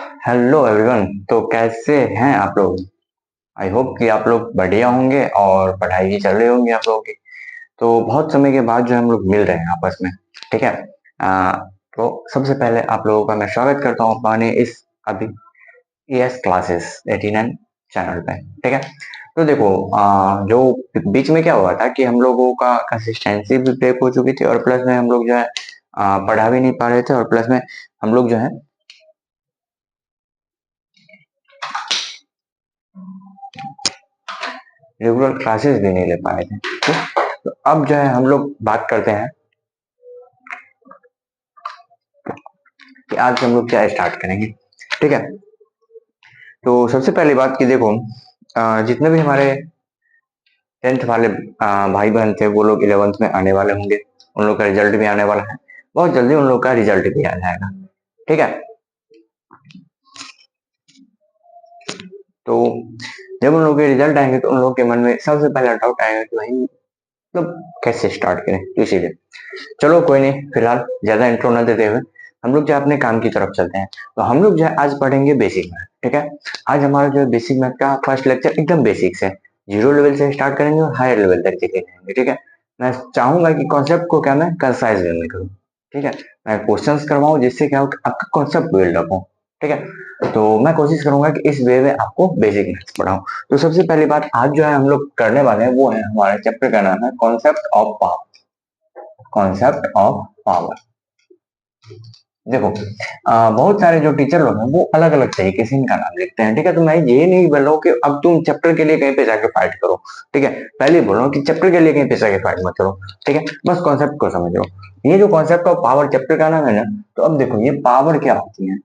Hello everyone. तो कैसे हैं आप लोग? आई होप कि आप लोग बढ़िया होंगे और पढ़ाई भी चल रही होंगी आप लोगों की। तो बहुत समय के बाद जो हम लोग मिल रहे हैं आपस में, ठीक है। तो सबसे पहले आप लोगों का मैं स्वागत करता हूँ अपने इस अभी ES क्लासेस 89 चैनल पे, ठीक है। तो देखो, जो बीच में क्या हुआ था कि हम लोगों का कंसिस्टेंसी भी ब्रेक हो चुकी थी और प्लस में हम लोग जो है पढ़ा भी नहीं पा रहे थे और प्लस में हम लोग जो है रेगुलर क्लासेस भी नहीं ले पाए थे, ठीक? तो अब जो है हम लोग बात करते हैं कि आज हम लोग क्या स्टार्ट करेंगे, ठीक है। तो सबसे पहली बात कि देखो, जितने भी हमारे 10th वाले भाई बहन थे वो लोग 11th में आने वाले होंगे। उन लोग का रिजल्ट भी आने वाला है, बहुत जल्दी उन लोग का रिजल्ट भी आ जाएगा, ठीक है। तो जब उन लोग के रिजल्ट आएंगे तो उन लोग के मन में सबसे पहला डाउट आएगा कि भाई मतलब कैसे स्टार्ट करें, तो इसीलिए चलो कोई नहीं, फिलहाल ज्यादा इंट्रो न देते हुए हम लोग जो है अपने काम की तरफ चलते हैं। तो हम लोग जो है आज पढ़ेंगे बेसिक मैथ, ठीक है। आज हमारा जो है बेसिक मैथ का फर्स्ट लेक्चर एकदम बेसिक से 0 लेवल से स्टार्ट करेंगे और हायर लेवल तक चले जाएंगे, ठीक है। मैं चाहूंगा कि कॉन्सेप्ट को क्या मैं कंसाइज वे में करूँ, ठीक है। मैं क्वेश्चंस करवाऊं जिससे क्या हो कि आपका कॉन्सेप्ट बिल्ड अप हो, ठीक है। तो मैं कोशिश करूंगा कि इस वे में आपको बेसिक मैथ्स पढ़ाऊं। तो सबसे पहली बात आज जो है हम लोग करने वाले हैं वो है, हमारे चैप्टर का नाम है concept of power. Concept of power. देखो, बहुत सारे जो टीचर लोग हैं वो अलग अलग तरीके से इनका नाम लिखते हैं, ठीक है। तो मैं ये नहीं बोल रहा हूँ कि अब तुम चैप्टर के लिए कहीं पे जाके फाइट करो, ठीक है। पहले बोल रहा हूँ कि चैप्टर के लिए कहीं पे जाके फाइट मत करो, ठीक है। बस कॉन्सेप्ट को समझ लो। ये जो कॉन्सेप्ट ऑफ पावर चैप्टर का नाम है ना, तो अब देखो ये पावर क्या होती है,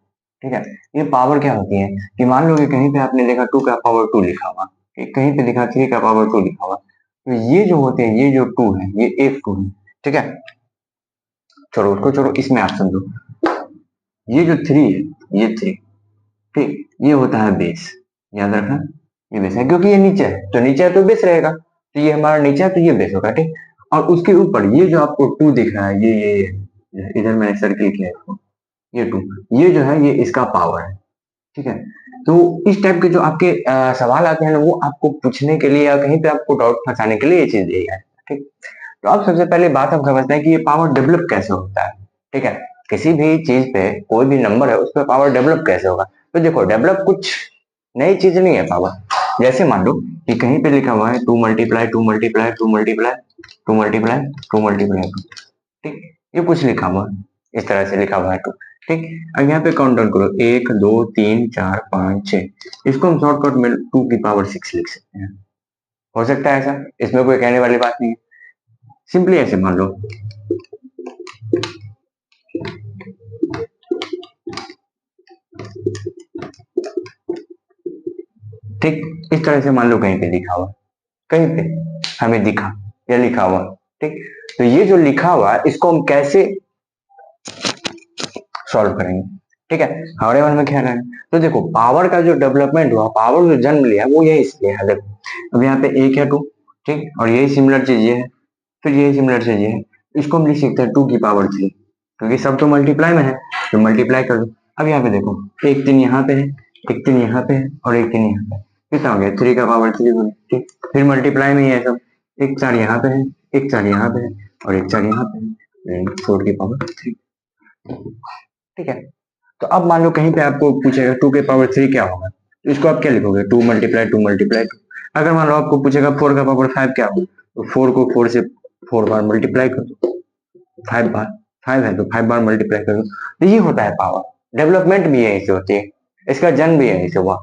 ठीक है। ये पावर क्या होती है कि मान लो कि कहीं पे आपने देखा 2 का पावर 2 लिखा हुआ, कहीं पे देखा 3 का पावर 2 लिखा हुआ, तो ये जो होते हैं, ये जो 2 है ये एक 2 है, ठीक है। छोड़ो उसको, छोड़ो, इसमें आप समझो। ये जो 3 है ये 3, ठीक, ये होता है बेस। याद रखना, ये बेस है क्योंकि ये नीचे है, तो नीचे है तो बेस रहेगा, तो ये हमारा नीचे है तो ये बेस होगा, ठीक। और उसके ऊपर ये जो आपको 2 दिख रहा है, ये इधर मैंने सर्किल किया है इसको, ये 2, ये जो है ये इसका पावर है, ठीक है। तो इस टाइप के जो आपके सवाल आते हैं ना, वो आपको पूछने के लिए या कहीं पे आपको डाउट फंसाने के लिए ये चीज दी है, ठीक। तो अब सबसे पहले बात हम समझते हैं कि ये पावर डेवलप कैसे होता है, ठीक है। किसी भी चीज पे कोई भी नंबर है उस पर पावर डेवलप कैसे होगा। तो देखो, डेवलप कुछ नई चीज नहीं है पावर। जैसे मान लो कि कहीं पे लिखा हुआ है 2 × 2 × 2 × 2 × 2 × 2 × 2, ठीक। ये कुछ लिखा हुआ है, इस तरह से लिखा हुआ है 2, ठीक। अब यहाँ पे काउंट डाउन करो, 1 2 3 4 5 6, इसको हम शॉर्टकट में 2 की पावर 6 लिख सकते हैं। हो सकता है ऐसा, इसमें कोई कहने वाली बात नहीं है। सिंपली ऐसे मान लो, ठीक। इस तरह से मान लो कहीं पे लिखा हुआ, कहीं पे हमें दिखा या लिखा हुआ, ठीक। तो ये जो लिखा हुआ है इसको हम कैसे सॉल्व करेंगे, ठीक है। हमारे मन में क्या है, तो देखो पावर का जो डेवलपमेंट हुआ, पावर जो जन्म लिया वो यही इसलिए है। देखो अब यहाँ पे 1 है 2, ठीक, और यही सिमिलर चीज ये है, फिर यही सिमिलर चीज ये है। इसको हम लिख सकते हैं 2 की पावर 3, क्योंकि सब तो मल्टीप्लाई में है, तो मल्टीप्लाई कर दो। अब यहाँ पे देखो, एक 3 यहाँ पे है, एक 3 यहाँ पे है और एक 3 यहाँ पे है। कितना हो गया, 3 का पावर 3 हो गया, ठीक। फिर मल्टीप्लाई में ही है सब, एक 4 यहाँ पे है, एक 4 यहाँ पे है और एक 4 यहाँ पे है, 4 की पावर 3, ठीक है। तो अब मान लो कहीं पे आपको पूछेगा 2 के पावर 3 क्या होगा, तो इसको आप क्या लिखोगे, 2 × 2 × 2। अगर मान लो आपको पूछेगा 4 का पावर 5 क्या होगा, तो 4 को 4 से 4 बार मल्टीप्लाई कर दो, 5 बार, 5 है तो 5 बार मल्टीप्लाई कर दो। तो ये होता है पावर। डेवलपमेंट भी यहीं से होती है, इसका जन्म भी यहीं से हुआ।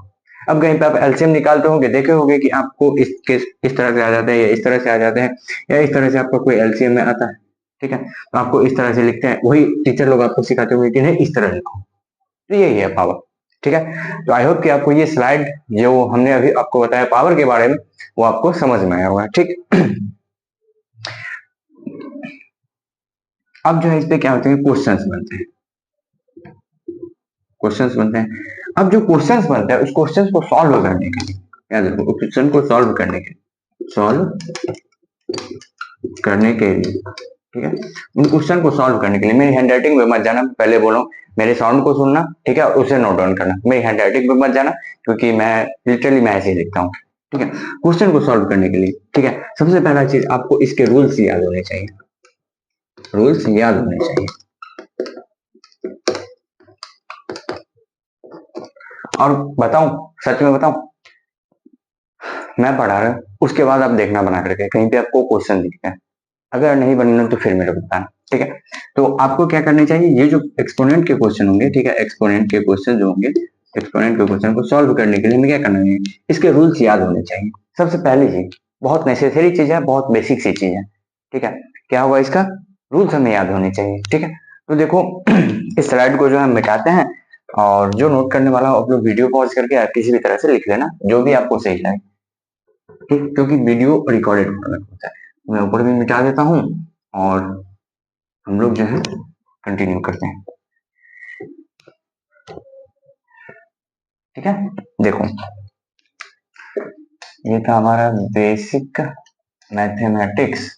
अब कहीं पे आप एलसीएम निकालते होंगे, देखे होंगे कि आपको इस तरह से आ जाते हैं या इस तरह से आ जाते हैं, या इस तरह से आपका कोई एलसीएम में आता है, ठीक है। तो आपको इस तरह से लिखते हैं, वही टीचर लोग आपको सिखाते होंगे कि नहीं इस तरह लिखो, तो यही है पावर, ठीक है। तो आई होप कि आपको ये स्लाइड जो हमने अभी आपको बताया पावर के बारे में वो आपको समझ में आया होगा, ठीक। अब जो है इस पे क्या होते हैं, क्वेश्चंस बनते हैं, क्वेश्चंस बनते हैं। अब जो क्वेश्चंस बनते हैं उस क्वेश्चंस को सॉल्व करने के लिए, याद रखो क्वेश्चन को सॉल्व करने के लिए, सॉल्व करने के लिए ठीक है। उन क्वेश्चन को सॉल्व करने के लिए मेरी हैंडराइटिंग में मत जाना, पहले बोलो मेरे साउंड को सुनना, ठीक है, उसे नोट डाउन करना, मेरी हैंडराइटिंग में मत जाना क्योंकि मैं लिटरली मैं ऐसे ही लिखता हूँ, ठीक है। क्वेश्चन को सॉल्व करने के लिए, ठीक है, सबसे पहला चीज आपको इसके रूल्स याद होने चाहिए, रूल्स याद होने चाहिए। और बताऊं, सच में बताऊं, मैं पढ़ा रहा हूं उसके बाद आप देखना बना करके कहीं पे आपको क्वेश्चन दिखता है, अगर नहीं बनना तो फिर मेरे को बताना, ठीक है। तो आपको क्या करना चाहिए, ये जो एक्सपोनेंट के क्वेश्चन होंगे, ठीक है, एक्सपोनेंट के क्वेश्चन जो होंगे, एक्सपोनेंट के क्वेश्चन को सॉल्व करने के लिए हमें क्या करना है, इसके रूल्स याद होने चाहिए। सबसे पहली चीज, बहुत नेसेसरी चीज है, बहुत बेसिक सी चीज है, ठीक है, क्या होगा, इसका रूल्स हमें याद होने चाहिए, ठीक है। तो देखो इस स्लाइड को जो हम मिटाते हैं, और जो नोट करने वाला आप लोग वीडियो पॉज करके या किसी भी तरह से लिख लेना जो भी आपको सही लगे, ठीक, क्योंकि वीडियो रिकॉर्डेड होता है। मैं ऊपर भी मिटा देता हूँ और हम लोग जो है कंटिन्यू करते हैं, ठीक है। देखो ये था हमारा बेसिक मैथमेटिक्स,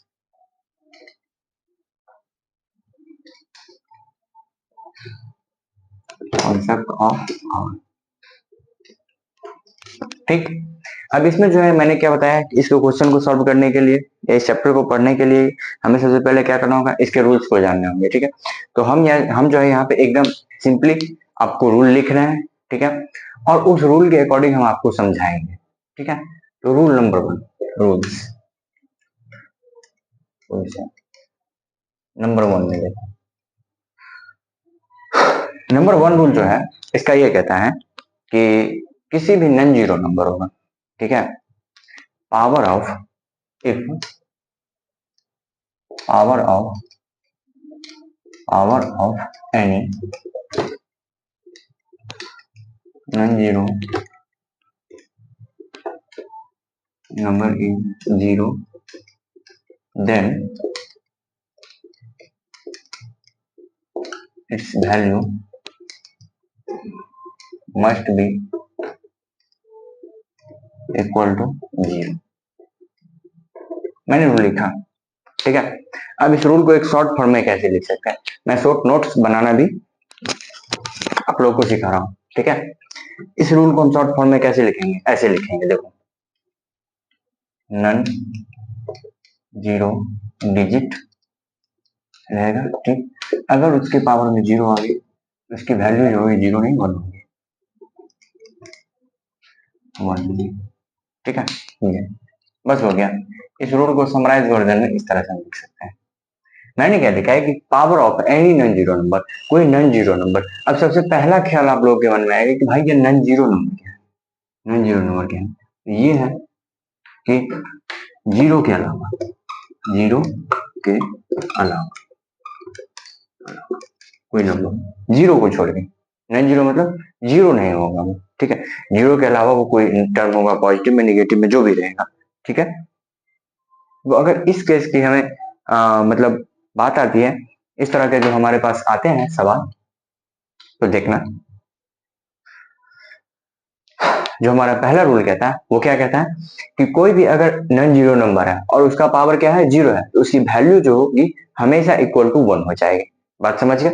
कॉन्सेप्ट ऑफ, ठीक। अब इसमें जो है मैंने क्या बताया, इसको क्वेश्चन को सॉल्व करने के लिए, इस चैप्टर को पढ़ने के लिए हमें सबसे पहले क्या करना होगा, इसके रूल्स को जानने होंगे, ठीक है। तो हम जो है यहाँ पे एकदम सिंपली आपको रूल लिख रहे हैं, ठीक है, और उस रूल के अकॉर्डिंग हम आपको समझाएंगे, ठीक है। तो रूल नंबर 1, रूल्स, नंबर 1 में देखो, नंबर 1 रूल जो है इसका ये कहता है कि किसी भी नॉन जीरो नंबर होगा, ठीक है, power of, if power of any non zero number is zero, then its value must be equal to 0। मैंने रूल लिखा, ठीक है। अब इस रूल को एक शॉर्ट फॉर्म में कैसे लिख सकते हैं, मैं शॉर्ट नोट्स बनाना भी आप लोगों को सिखा रहा हूँ, ठीक है। इस रूल को हम शॉर्ट फॉर्म में कैसे लिखेंगे, ऐसे लिखेंगे, देखो, नन जीरो डिजिट रहेगा, ठीक, अगर उसके पावर में 0 आ गई तो उसकी वैल्यू जो होगी 0 नहीं 1 होगी, 1 होगी, ठीक है, ये बस हो गया। इस रूल को समराइज वर्जन में इस तरह से हम लिख सकते हैं। मैंने क्या लिखा है कि power of any non zero number, कोई नॉन जीरो नंबर। अब सबसे पहला ख्याल आप लोगों के मन में आएगा कि भाई ये नॉन जीरो नंबर क्या है, नॉन जीरो नंबर क्या है, ये है कि जीरो के अलावा, जीरो के अलावा कोई नंबर, जीरो को छोड़ के, नॉन जीरो मतलब जीरो नहीं होगा, ठीक है, जीरो के अलावा वो कोई टर्म होगा, पॉजिटिव में निगेटिव में जो भी रहेगा, ठीक है। वो अगर इस केस की हमें मतलब बात आती है, इस तरह के जो हमारे पास आते हैं सवाल, तो देखना जो हमारा पहला रूल कहता है वो क्या कहता है कि कोई भी अगर नॉन जीरो नंबर है और उसका पावर क्या है 0 है, तो उसकी वैल्यू जो होगी हमेशा इक्वल टू 1 हो जाएगी। बात समझ गए,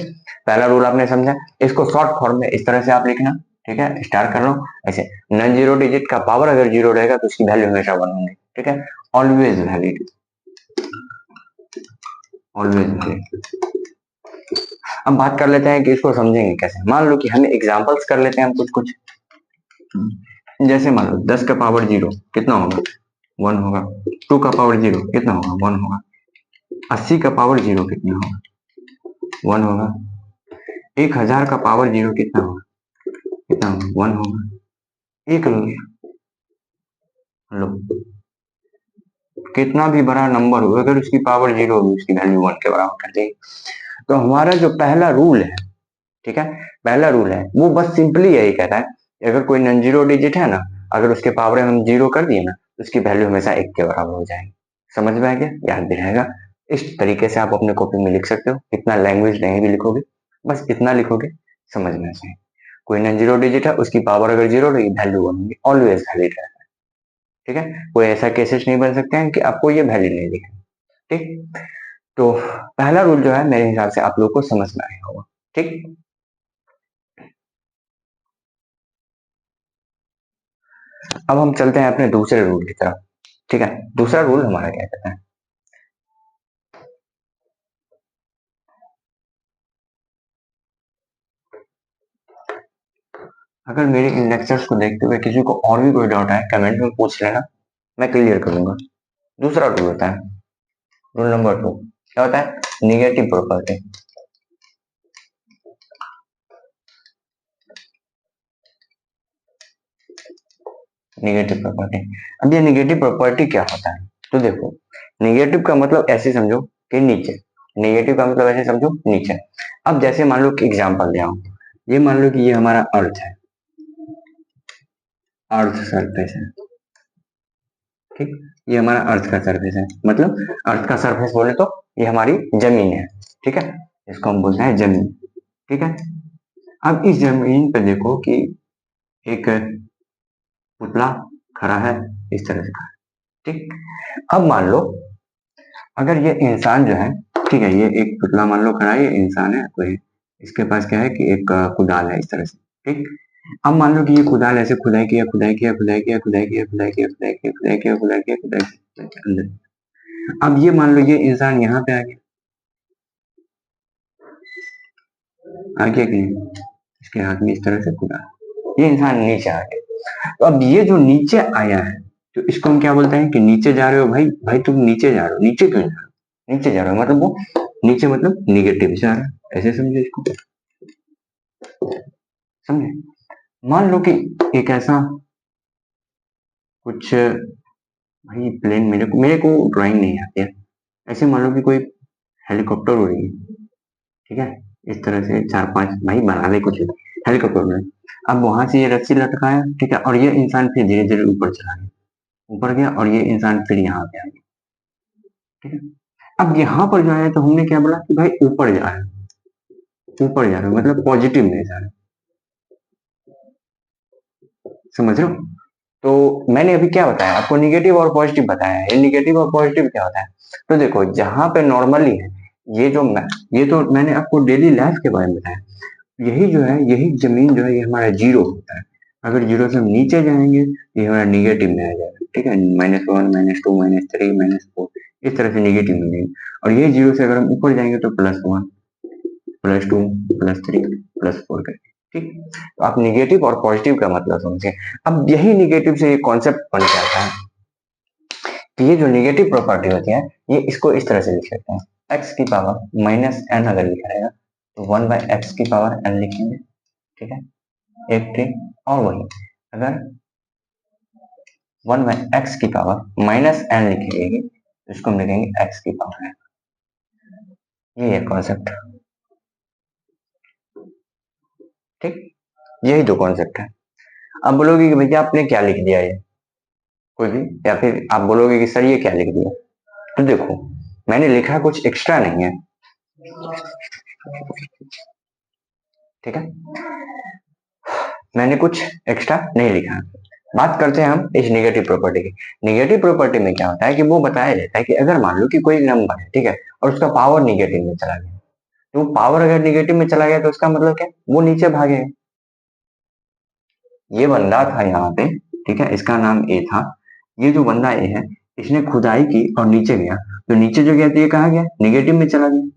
पहला रूल आपने समझा। इसको शॉर्ट फॉर्म में इस तरह से आप लिखना, ठीक है, स्टार कर लो ऐसे, नॉन जीरो डिजिट का पावर अगर 0 रहेगा तो उसकी वैल्यू हमेशा 1 होगी, ठीक है, ऑलवेज वैलिड, ऑलवेज वैलिड। अब बात कर लेते हैं कि इसको समझेंगे कैसे। मान लो कि हमें एग्जांपल्स कर लेते हैं हम कुछ कुछ, जैसे मान लो 10 का पावर 0 कितना होगा, 1 होगा, 2 का पावर 0 कितना होगा, 1 होगा, 80 का पावर 0 कितना होगा, 1 होगा, 1000 का पावर 0 कितना होगा, कितना होगा, 1 होगा। एक लो कितना भी बड़ा नंबर हो, अगर उसकी पावर 0 होगी उसकी वैल्यू 1 के बराबर कर देगी। तो हमारा जो पहला रूल है, ठीक है, पहला रूल है वो बस सिंपली यही कहता है, अगर कोई नॉन जीरो डिजिट है ना, अगर उसके पावर हम 0 कर दिए ना, तो उसकी वैल्यू हमेशा 1 के बराबर हो जाएगी। समझ में आ गया, याद भी रहेगा। इस तरीके से आप अपने कॉपी में लिख सकते हो, इतना लैंग्वेज नहीं भी लिखोगे, बस इतना लिखोगे, समझ में चाहिए। कोई नॉन जीरो डिजिट है, उसकी पावर अगर 0 रहेगी, वैल्यू 1 होगी, ऑलवेज वैलिड रहता है, ठीक है। कोई ऐसा केसेस नहीं बन सकते हैं कि आपको ये वैल्यू नहीं दिखे, ठीक। तो पहला रूल जो है मेरे हिसाब से आप लोग को समझ में आया होगा। ठीक, अब हम चलते हैं अपने दूसरे रूल की तरफ। ठीक है, दूसरा रूल हमारा क्या कहता है, अगर मेरे इन लेक्चर्स को देखते हुए किसी को और भी कोई डाउट है कमेंट में पूछ लेना, मैं क्लियर करूंगा। दूसरा रूल होता है, रूल नंबर 2 क्या होता है, निगेटिव प्रॉपर्टी। निगेटिव प्रॉपर्टी, अब ये निगेटिव प्रॉपर्टी क्या होता है, तो देखो निगेटिव का मतलब ऐसे समझो कि नीचे, निगेटिव का मतलब ऐसे समझो नीचे। अब जैसे मान लो कि एग्जांपल दिया हूं, ये मान लो कि ये हमारा अर्थ है, अर्थ सरफेस है। ठीक, ये हमारा अर्थ का सरफेस है, मतलब अर्थ का सरफेस बोले तो ये हमारी जमीन है। ठीक है, इसको हम बोलते हैं जमीन। ठीक है, अब इस जमीन पे देखो कि एक पुतला खड़ा है, इस तरह से। ठीक, अब मान लो अगर ये इंसान जो है, ठीक है, ये एक पुतला मान लो खड़ा है, ये इंसान है कोई, इसके पास क्या है कि एक कुदाल है इस तरह से। ठीक, अब मान लो कि ये कुदाल ऐसे खुदाई किया, खुदाई किया, खुदाई किया, खुदाई किया, खुदाई किया, खुदाई किया, खुदाई किया, खुदाई किया, खुदाई किया अंदर। अब ये मान लो ये इंसान यहाँ पे आ गया, आ गया कि नहीं, इसके हाथ में इस तरह से कुदाल, ये इंसान नीचे आ गया। तो अब ये जो नीचे आया है, तो इसको हम क्या बोलते हैं कि नीचे जा रहे हो भाई, भाई तुम नीचे जा रहे हो, नीचे क्यों जा रहे हो, नीचे जा रहे हो मतलब वो नीचे मतलब निगेटिव से आ रहा है, ऐसे समझे इसको, समझे। मान लो कि एक ऐसा कुछ, भाई प्लेन मेरे को ड्राइंग नहीं आती है, ऐसे मान लो कि कोई हेलीकॉप्टर उड़ रही है। ठीक है, इस तरह से चार पांच भाई बना ले कुछ हेलीकॉप्टर में। अब वहां से ये रस्सी लटकाया, ठीक है, और ये इंसान फिर धीरे धीरे ऊपर चला गया, ऊपर गया, और ये इंसान फिर यहाँ पे आ गया। ठीक है, अब यहाँ पर जो है तो हमने क्या बोला कि भाई ऊपर जा रहा है, ऊपर जा रहा है मतलब पॉजिटिव में जा रहा है, समझ रहे हो। तो मैंने अभी क्या बताया आपको, निगेटिव और पॉजिटिव बताया है, ये निगेटिव और पॉजिटिव क्या होता है। तो देखो जहां पे नॉर्मली है, ये जो ये तो मैंने आपको डेली लाइफ के बारे में बताया, यही जो है, यही जमीन जो है ये हमारा जीरो होता है। अगर जीरो से हम नीचे जाएंगे ये हमारा निगेटिव में आ जाएगा। ठीक है, -1 -2 -3 -4 इस तरह से निगेटिव में जाएंगे, और ये जीरो से अगर हम ऊपर जाएंगे तो +1 +2 +3 +4 करके। ठीक, तो आप निगेटिव और पॉजिटिव का मतलब समझिए। अब यही निगेटिव से ये कॉन्सेप्ट बन के आता है कि ये जो निगेटिव प्रॉपर्टी होती है, ये इसको इस तरह से लिख सकते हैं, x की पावर -n अगर लिखा रहेगा तो 1/x की पावर n लिखेंगे। ठीक है, एक ट्री, और वही अगर 1/x की पावर -n लिखेंगे तो इसको हम लिखेंगे x की पावर n। ये है कॉन्सेप्ट। ठीक, यही दो कॉन्सेप्ट है। अब बोलोगे कि भैया आपने क्या लिख दिया ये, कोई भी, या फिर आप बोलोगे कि सर ये क्या लिख दिया, तो देखो मैंने लिखा कुछ एक्स्ट्रा नहीं है। ठीक है, मैंने कुछ एक्स्ट्रा नहीं लिखा। बात करते हैं हम इस निगेटिव प्रॉपर्टी की। निगेटिव प्रॉपर्टी में क्या होता है कि वो बताया जाता है कि अगर मान लो कि कोई नंबर है, ठीक है, और उसका पावर निगेटिव में चला गया, तो पावर अगर निगेटिव में चला गया तो उसका मतलब क्या, वो नीचे भागेगा। ये बंदा था यहाँ पे, ठीक है, इसका नाम ए था, ये जो बंदा ए है, इसने खुदाई की और नीचे गया, तो नीचे जो गया तो ये कहाँ गया, निगेटिव में चला गया,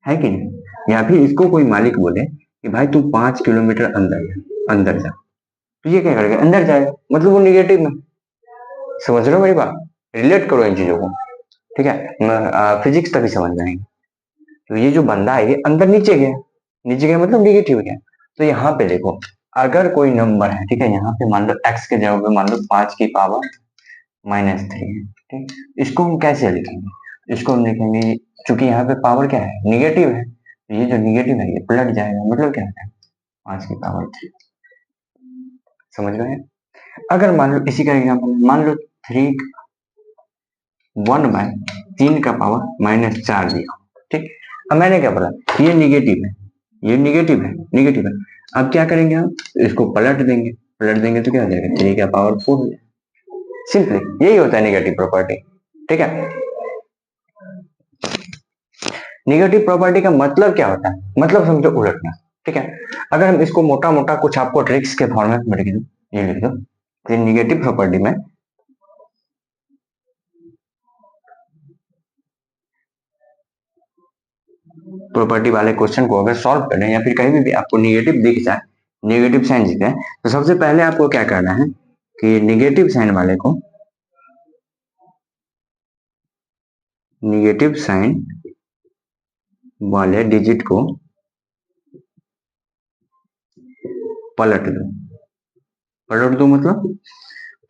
है कि नहीं। या फिर इसको कोई मालिक बोले कि भाई तू 5 किलोमीटर अंदर जा, तो ये क्या करेगा, अंदर जाएगा, मतलब वो निगेटिव में। समझ रहे हो मेरी बात, रिलेट करो इन चीजों को। ठीक है, फिजिक्स तभी समझ में आएंगे। तो ये जो बंदा है ये अंदर नीचे गया, नीचे गया मतलब निगेटिव गया। तो यहाँ पे देखो अगर कोई नंबर है, ठीक है, यहाँ पे मान लो x के जगह पे मान लो 5 की पावर -3 है। ठीक, इसको हम कैसे लिखेंगे, इसको हम लिखेंगे, चूंकि यहाँ पे पावर क्या है, निगेटिव है, तो ये जो निगेटिव है ये पलट जाएगा, मतलब क्या है, 5 की पावर 3। समझ रहे हैं। अगर मान लो इसी का एग्जाम्पल, मान लो 1/3 का पावर -4 दिया। ठीक, अब मैंने क्या बोला, ये निगेटिव है, ये निगेटिव है। अब क्या करेंगे हम, इसको पलट देंगे, पलट देंगे तो क्या हो जाएगा, 3 का पावर 4 हो जाएगा। सिंपली यही होता है निगेटिव प्रॉपर्टी। ठीक है, निगेटिव प्रॉपर्टी का मतलब क्या होता है, मतलब समझो उलटना। ठीक है, अगर हम इसको मोटा मोटा कुछ आपको ट्रिक्स के फॉर्मेट में लिख दो, ये लिख दो कि निगेटिव प्रॉपर्टी में प्रॉपर्टी वाले क्वेश्चन को अगर सॉल्व करें या फिर कहीं भी आपको निगेटिव दिख जाए, निगेटिव साइन दिख जाए, तो सबसे पहले आपको क्या करना है कि निगेटिव साइन वाले को, निगेटिव साइन वाले डिजिट को पलट दो। पलट दो मतलब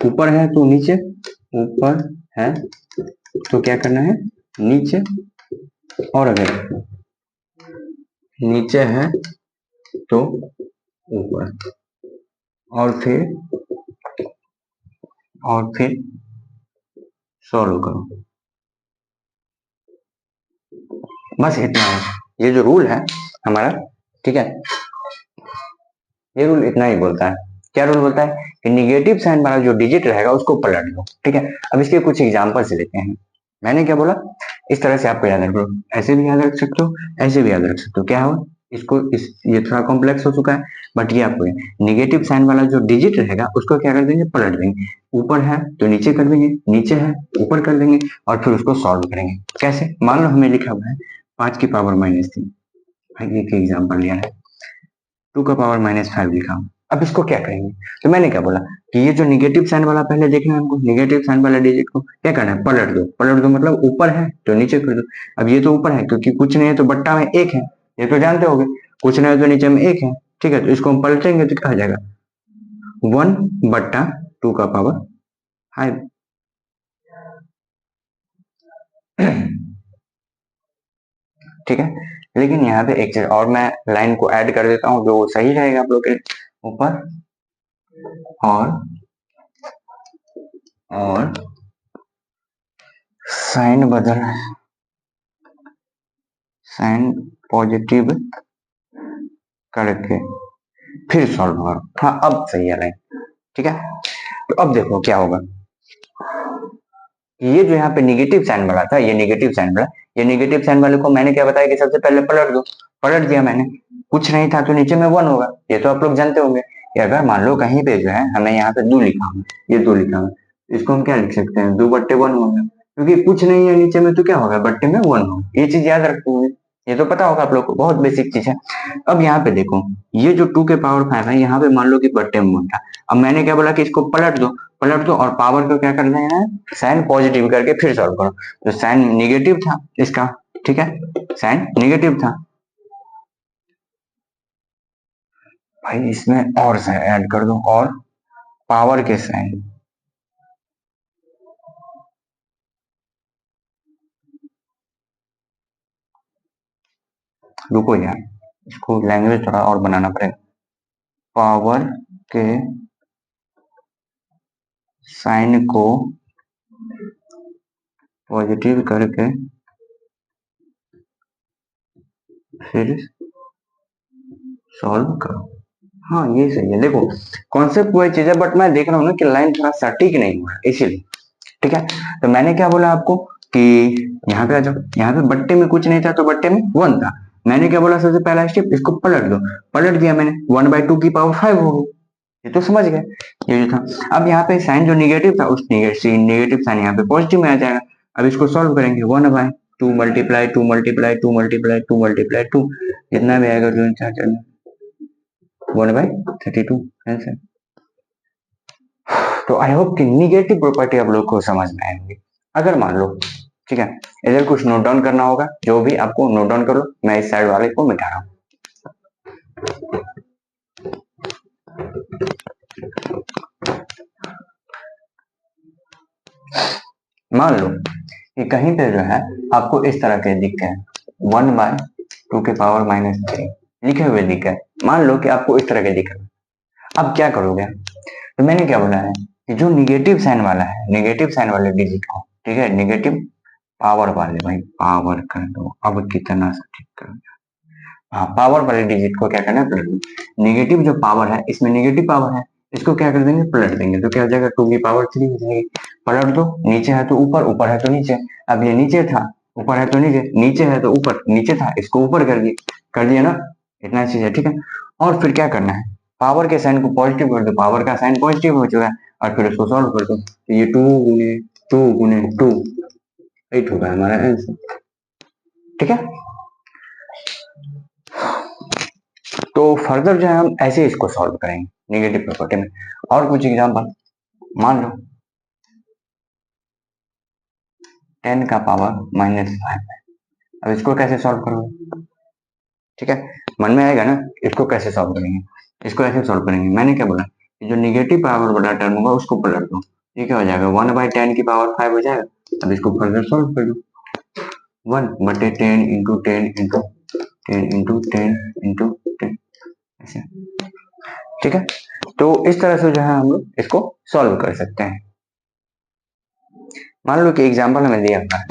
ऊपर है तो नीचे, ऊपर है तो क्या करना है, नीचे, और अगर नीचे है तो ऊपर, और फिर सॉल्व करो। बस इतना है, ये जो रूल है हमारा, ठीक है, ये रूल इतना ही बोलता है। क्या रूल बोलता है कि निगेटिव साइन वाला जो डिजिट रहेगा उसको पलट दो। ठीक है, अब इसके कुछ एग्जांपल से लेते हैं। मैंने क्या बोला, इस तरह से आपको याद रख लो, ऐसे भी याद रख सकते हो, ऐसे भी याद रख सकते हो। क्या हो इसको, ये थोड़ा कॉम्प्लेक्स हो चुका है, बट ये आपको निगेटिव साइन वाला जो डिजिट रहेगा उसको क्या कर देंगे, पलट देंगे। ऊपर है तो नीचे कर देंगे, नीचे है ऊपर कर देंगे, और फिर उसको सॉल्व करेंगे। कैसे, मान लो हमें लिखा हुआ है 5 की पावर -3, एक एग्जाम्पल लिया है, 2 का पावर -5 लिखा हूं। अब इसको क्या करेंगे, तो मैंने क्या बोला कि ये जो निगेटिव साइन वाला पहले देखना है हमको, निगेटिव साइन वाला डिजिट को क्या करना है, पलट दो। पलट दो मतलब ऊपर है तो नीचे कर दो। अब ये तो ऊपर है क्योंकि कुछ नहीं है तो बट्टा में 1 है, ये तो जानते होगे, कुछ नहीं है तो नीचे में 1 है। ठीक है, तो इसको हम पलटेंगे तो क्या हो जाएगा, 1/2 का पावर 5। ठीक है, लेकिन यहाँ पे एक चीज और मैं लाइन को ऐड कर देता हूँ जो सही रहेगा आप लोग के, ऊपर और साइन बदल, साइन पॉजिटिव करके फिर सॉल्व करो। हाँ अब सही है लाइन। ठीक है, तो अब देखो क्या होगा, ये जो यहाँ पे निगेटिव साइन वाला था, ये निगेटिव साइन वाला, ये निगेटिव साइन वाले को मैंने क्या बताया कि सबसे पहले पलट दो। पलट दिया मैंने, कुछ नहीं था तो नीचे में 1 होगा, ये तो आप लोग जानते होंगे। कि अगर मान लो कहीं पे जो है हमें यहाँ पे 2 लिखा हुआ, ये 2 लिखा हुआ, इसको हम क्या लिख सकते हैं, 2/1 होगा, क्योंकि कुछ नहीं है नीचे में तो क्या होगा, बट्टे में 1 होगा। ये चीज याद रखोगे, ये तो पता होगा आप लोग को, बहुत बेसिक चीज है। अब यहाँ पे देखो, ये जो 2 के पावर 5 है, यहाँ पे मान लो कि बट्टे में 1 था। अब मैंने क्या बोला कि इसको पलट दो, पलट दो और पावर को क्या कर देना है, साइन पॉजिटिव करके फिर सॉल्व करो। तो साइन निगेटिव था इसका, ठीक है, साइन निगेटिव था भाई, इसमें और साइन ऐड कर दो, और पावर के साइन, रुको यार, इसको लैंग्वेज थोड़ा और बनाना पड़ेगा। पावर के साइन को पॉजिटिव करके फिर सॉल्व करो। हाँ ये सही है, देखो कॉन्सेप्ट वही चीज है, बट मैं देख रहा हूँ ना कि लाइन थोड़ा सटीक नहीं हुआ है इसीलिए। ठीक है, तो मैंने क्या बोला आपको कि यहाँ पे आ जाओ, यहाँ पे बट्टे में कुछ नहीं था तो बट्टे में 1 था। मैंने क्या बोला, सबसे पहला स्टेप इसको पलट दो, पलट दिया मैंने, 1/2 की पावर 5 हो गई। ये तो समझ गए, ये जो था। अब यहाँ पे साइन जो निगेटिव था, उस निगेटिव साइन यहाँ पे पॉजिटिव में आ जाएगा। अब इसको सॉल्व करेंगे, 1/2 मल्टीप्लाई 2 मल्टीप्लाई 2 मल्टीप्लाई 2 मल्टीप्लाई 2, जितना भी आएगा जो 1/32 आंसर। तो आई होप कि निगेटिव प्रॉपर्टी आप लोग को समझ में आएंगे। अगर मान लो, ठीक है, इधर कुछ नोट डाउन करना होगा, जो भी आपको नोट डाउन करो, मैं इस साइड वाले को मिटा रहा हूँ। मान लो कि कहीं पे जो है आपको इस तरह के दिख गए 1/2 के पावर -3 लिखे हुए दिख गए, मान लो कि आपको इस तरह के दिख रहे, अब क्या करोगे, तो मैंने क्या बोला है कि जो निगेटिव साइन वाला है, निगेटिव साइन वाले डिजिट को, ठीक है, निगेटिव पावर वाले, भाई पावर कर दो, अब कितना सटीक कर दो। हाँ, पावर वाले डिजिट को क्या करना है, पलट दो। निगेटिव जो पावर है, इसमें निगेटिव पावर है, इसको क्या कर देंगे, पलट देंगे, तो क्या हो जाएगा, 2 की पावर 3 हो जाएगी। पलट दो, नीचे है तो ऊपर, ऊपर है तो नीचे। अब ये नीचे था ऊपर है तो नीचे, नीचे है तो ऊपर, नीचे था इसको ऊपर कर दिया ना, इतना चीज है, ठीक है। और फिर क्या करना है, पावर के साइन को पॉजिटिव कर दो, पावर का साइन पॉजिटिव हो चुका है, और फिर उसको सॉल्व कर दो, तो ये 2 गुने 2 8 होगा हमारा आंसर, ठीक है। तो फर्दर जो है हम ऐसे इसको सॉल्व करेंगे नेगेटिव प्रॉपर्टी में। और कुछ एग्जांपल, मान लो 10 का पावर -5, अब इसको कैसे सॉल्व करोगे, ठीक है, मन में आएगा ना, इसको कैसे सॉल्व करेंगे, इसको ऐसे सॉल्व करेंगे, मैंने क्या बोला, जो निगेटिव पावर वाला टर्म होगा उसको पलट दो, ये क्या हो जाएगा, 1/10 की पावर 5 हो जाएगा। अब इसको फर्दर सॉल्व कर दो, 1/10 इंटू 10 इंटू 10 इंटू 10 इंटू 10, ऐसे, ठीक है। तो इस तरह से जो है हम लोग इसको सॉल्व कर सकते हैं। मान लो कि एग्जाम्पल हमें दिया हुआ है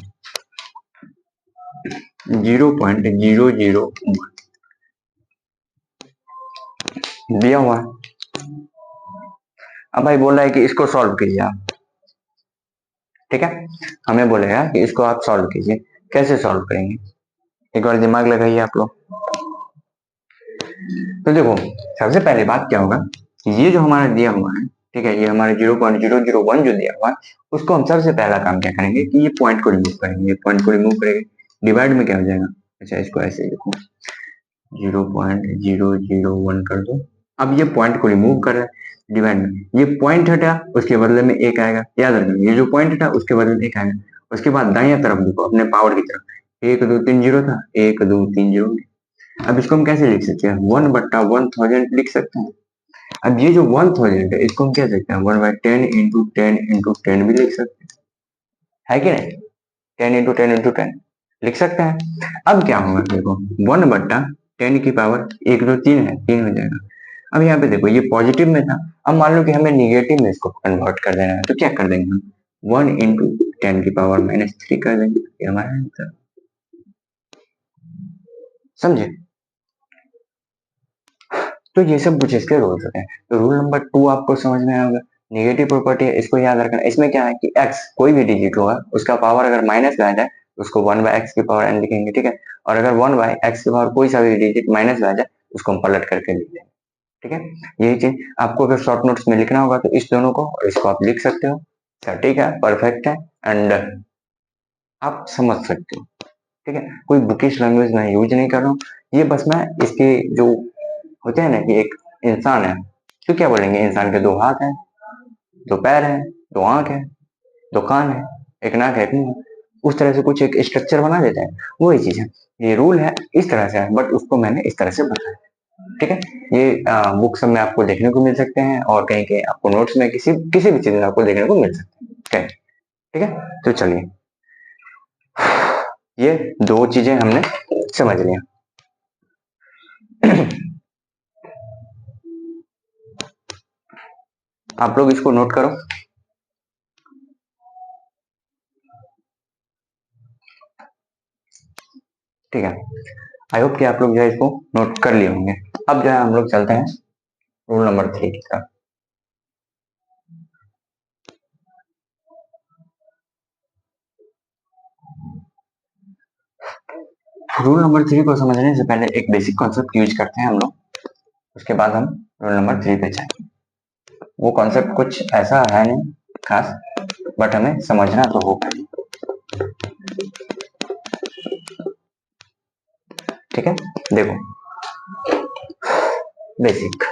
0.001 दिया हुआ है, अब भाई बोल रहा है कि इसको सॉल्व कीजिए आप, ठीक है, हमें बोलेगा कि इसको आप सॉल्व कीजिए, कैसे सॉल्व करेंगे, एक बार दिमाग लगाइए आप लोग। तो देखो, सबसे पहले बात क्या होगा, ये जो हमारा दिया हुआ है, ठीक है, ये हमारे 0.001 जो दिया हुआ है, उसको हम सबसे पहला काम क्या करेंगे कि ये पॉइंट को रिमूव करेंगे, ये पॉइंट को रिमूव करेंगे, डिवाइड में क्या हो जाएगा, अच्छा इसको ऐसे लिखो 0.001 कर दो, अब ये पॉइंट को रिमूव कर रहा है, डिवाइड में ये पॉइंट हटा, उसके बदले में एक आएगा, याद रखना ये जो पॉइंट हटा उसके बदले में एक आएगा, उसके बाद दाहिने तरफ देखो अपने पावर की तरफ, 1 2 3 0 था, 1 2 3 0, अब इसको हम कैसे लिख सकते हैं, 1/1000 लिख सकते हैं। अब ये जो 1000 है इसको हम क्या सकते हैं, 1/10 इंटू 10 इंटू 10 भी लिख सकते हैं, है कि नहीं, 10 इंटू 10 इंटू 10 लिख सकते हैं। अब क्या होगा, देखो 1/10 की पावर 1 2 3 है, 3 हो जाएगा। अब यहाँ पे देखो ये पॉजिटिव में था, अब मान लो कि हमें निगेटिव में इसको कन्वर्ट कर देना है, तो क्या कर देंगे हम, 1 इंटू 10 की पावर -3 कर देंगे, ये हमारा आंसर, समझे। तो ये सब कुछ इसके रूल्स होते हैं। तो रूल नंबर 2 आपको समझ में आया होगा, नेगेटिव प्रॉपर्टी है, इसको याद रखना। इसमें क्या है कि x कोई भी डिजिट होगा उसका पावर अगर माइनस में आ जाए तो उसको 1/x की पावर n लिखेंगे, ठीक है, और अगर 1/x की पावर कोई सा भी डिजिट माइनस में आ जाए उसको हम पलट करके लिख देंगे, ठीक है। यही चीज आपको अगर शॉर्ट नोट्स में लिखना होगा तो इस दोनों को और इसको आप लिख सकते हो, ठीक है, परफेक्ट है, एंड आप समझ सकते हो, ठीक है। कोई बुकिश लैंग्वेज मैं यूज नहीं कर रहा हूँ, ये बस मैं इसके जो होते हैं ना कि एक इंसान है तो क्या बोलेंगे, इंसान के 2 हाथ हैं, 2 पैर हैं, 2 आंख है, 2 कान है, 1 नाक है, 1 मुंह है, उस तरह से कुछ एक स्ट्रक्चर बना देते हैं, वही चीज है। ये रूल है इस तरह से है, बट उसको मैंने इस तरह से बताया, ठीक है। ये बुक सब में आपको देखने को मिल सकते हैं, और कहीं कहीं आपको नोट्स में किसी किसी भी चीज में आपको देखने को मिल सकते हैं, ठीक है। तो चलिए, ये 2 चीजें हमने समझ लिया। आप लोग इसको नोट करो, ठीक है। आई होप कि आप लोग जो है इसको नोट कर लिए होंगे। अब जो है हम लोग चलते हैं रूल नंबर 3 की तरफ। रूल नंबर 3 को समझने से पहले एक बेसिक कॉन्सेप्ट यूज करते हैं हम लोग, उसके बाद हम रूल नंबर 3 पे जाएंगे। वो कॉन्सेप्ट कुछ ऐसा है नहीं खास, बट हमें समझना तो होगा, ठीक है। देखो, बेसिक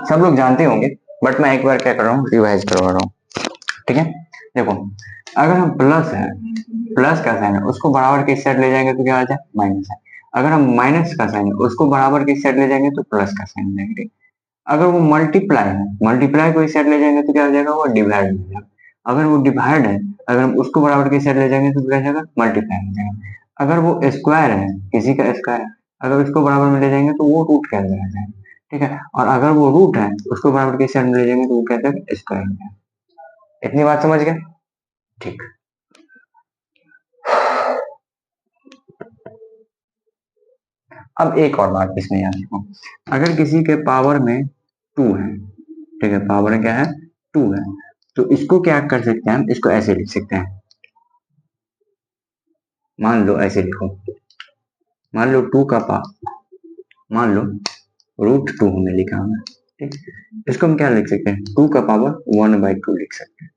सब लोग जानते होंगे, बट मैं एक बार क्या कर रहा हूँ, रिवाइज करवा रहा हूँ, ठीक है। देखो, अगर हम प्लस है, प्लस का साइन है उसको बराबर के साइड ले जाएंगे तो क्या आ जाए, माइनस है। अगर हम माइनस का साइन है उसको बराबर के साइड ले जाएंगे तो प्लस का साइन लेंगे। अगर वो मल्टीप्लाई है, मल्टीप्लाई को इस साइड ले जाएंगे तो क्या हो जाएगा, वो डिवाइड हो जाएगा। अगर वो डिवाइड है, अगर हम उसको बराबर के साइड ले जाएंगे तो क्या हो जाएगा, मल्टीप्लाई हो जाएगा। अगर वो स्क्वायर है, किसी का स्क्वायर है, अगर उसको बराबर में ले जाएंगे तो वो रूट के अंदर आ जाएगा, ठीक है। और अगर वो रूट है उसको बराबर के साइड में ले जाएंगे तो वो क्या है, स्क्वायर हो जाएगा। इतनी बात समझ गए, ठीक। अब एक और बात इसमें याद रखो, अगर किसी के पावर में 2 है, ठीक है, पावर में क्या है, 2 है, तो इसको क्या कर सकते हैं हम, इसको ऐसे लिख सकते हैं, मान लो ऐसे लिखो, मान लो मान लो √2 हमने लिखा है, ठीक। इसको हम क्या लिख सकते हैं, 2 का पावर 1/2 लिख सकते हैं,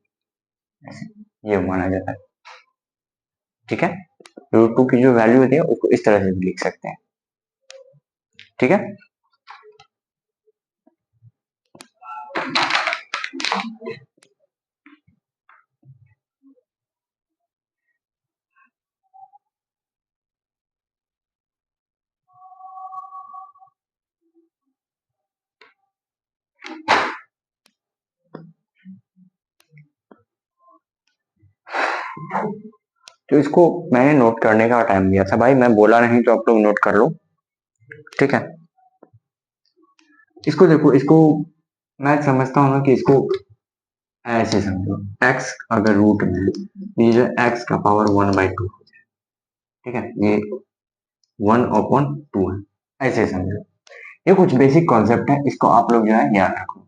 ऐसे ये माना जाता है, ठीक है। √2 की जो वैल्यू होती है उसको इस तरह से भी लिख सकते हैं, ठीक है। तो इसको मैंने नोट करने का टाइम दिया था भाई, मैं बोला नहीं तो आप लोग नोट कर लो, ठीक है। इसको देखो, इसको मैं समझता हूँ ना कि इसको ऐसे समझो, x अगर रूट में है तो ये जो x का पावर 1/2, ठीक है, ये 1/2 है, ऐसे समझो। ये कुछ बेसिक कॉन्सेप्ट है, इसको आप लोग जो है याद रखो,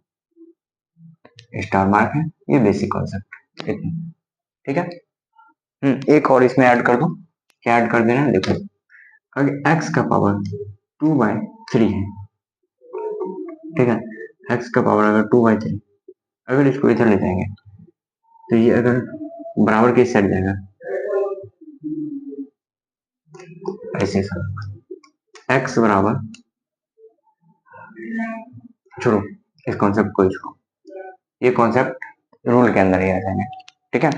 स्टार मार्क है, ये बेसिक कॉन्सेप्ट है, ठीक है। एक और इसमें ऐड कर दो, क्या ऐड कर देना है, देखो अगर x का पावर 2/3 है, ठीक है, x का पावर अगर 2/3, अगर इसको इधर ले जाएंगे तो ये अगर बराबर के सेट जाएगा, ऐसे सर x बराबर, छोड़ो इस कॉन्सेप्ट को, छोड़ो, ये कॉन्सेप्ट रूल के अंदर ही आ जाएंगे, ठीक है।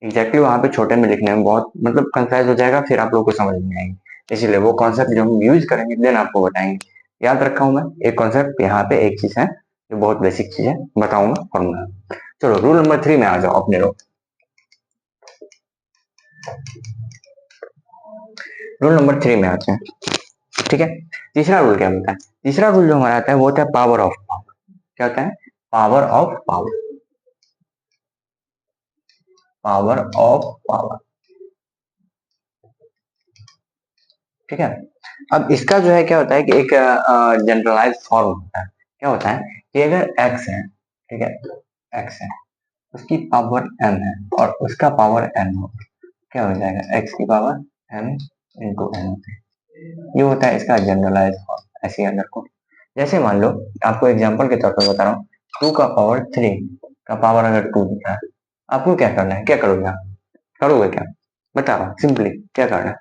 एग्जैक्टली वहां पे छोटे में लिखने में बहुत मतलब कंफ्यूज हो जाएगा, फिर आप लोग को समझ नहीं आएंगे, इसीलिए वो कॉन्सेप्ट जो हम यूज करेंगे देन आपको बताएंगे। याद रखा हूं मैं एक कॉन्सेप्ट, यहाँ पे एक चीज है जो बहुत बेसिक चीज है, बताऊंगा फॉर्मूला। चलो रूल नंबर 3 में आ जाओ अपने लोग। रूल नंबर 3 में आते हैं, ठीक है। तीसरा रूल क्या होता है, तीसरा रूल जो हमारा आता है वो होता है पावर ऑफ पावर। क्या होता है, power of power, power of power, ठीक है। अब इसका जो है क्या होता है कि एक जनरलाइज फॉर्म होता है, क्या होता है कि अगर x है, ठीक है, x है, उसकी पावर m है और उसका पावर n हो, क्या हो जाएगा, x की पावर m इंटू n, ये होता है इसका जनरलाइज फॉर्म, ऐसे याद रखो। जैसे मान लो आपको एग्जांपल के तौर पर बता रहा हूँ, 2 का पावर 3 का पावर अगर 2 दिख रहा है, आपको क्या करना है, क्या करोगे आप, करोगे क्या, बता रहा हूँ सिंपली क्या करना है।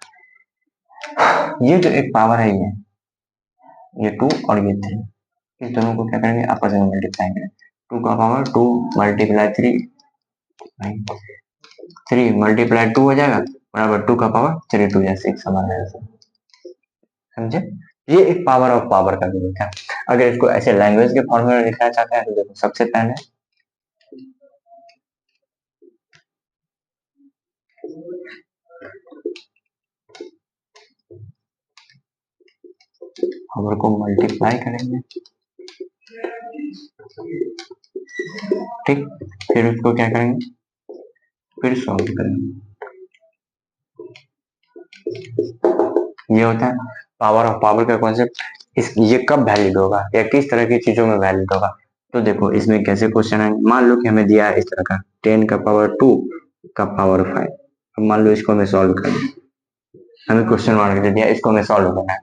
ये जो एक पावर है ये 2 और ये 3, इस दोनों को क्या करेंगे, आपस में मल्टीप्लाई करेंगे, 2 का पावर 2 मल्टीप्लाई 3, 3 मल्टीप्लाई 2 हो जाएगा बराबर 2 का पावर 3 2 या 6 हमारा आंसर, समझे। ये एक पावर ऑफ पावर का भी है। अगर इसको ऐसे लैंग्वेज के फॉर्मूला लिखना चाहते हैं तो देखो सबसे पहले पावर को मल्टीप्लाई करेंगे, ठीक, फिर उसको क्या करेंगे, फिर सॉल्व करेंगे, ये होता है पावर ऑफ पावर का कॉन्सेप्ट। इस ये कब वैलिड होगा या किस तरह की चीजों में वैलिड होगा, तो देखो इसमें कैसे क्वेश्चन है, मान लो कि हमें दिया है इस तरह का 10 का पावर 2 का पावर 5, अब मान लो इसको हमें सॉल्व करना है, हमें क्वेश्चन मार्क दे दिया, इसको हमें सॉल्व करना है,